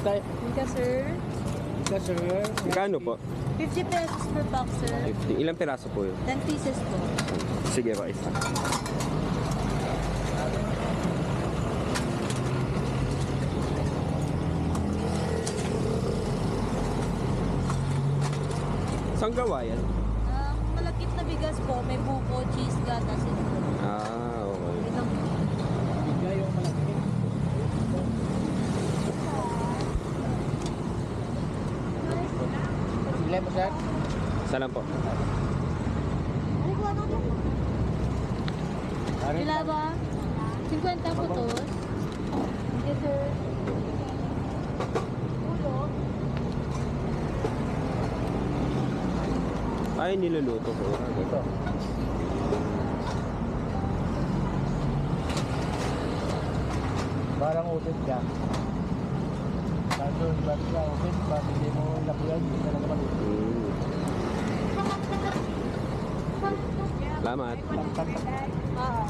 tayo. Thank you, sir. Ika, sir. Magkano po? 50 pesos per box, sir. 50. Ilang piraso po yun? 10 pieces po. Sige pa, isa. Saan gawa yan? Malagkit na bigas po. May buko, cheese, gatas, ito. Ah, okay. Ito. Bigla yung malaki. Bigla mo, sir. Isa lang po. Sila ba? 50 putos. Thank you, sir. Ulo. Ay, niluluto ko. Ito. Parang utit ka. Kaso, ba't ka utit? Ba't hindi mo lakuyan? Hindi ka naman utit. Salamat. Oo.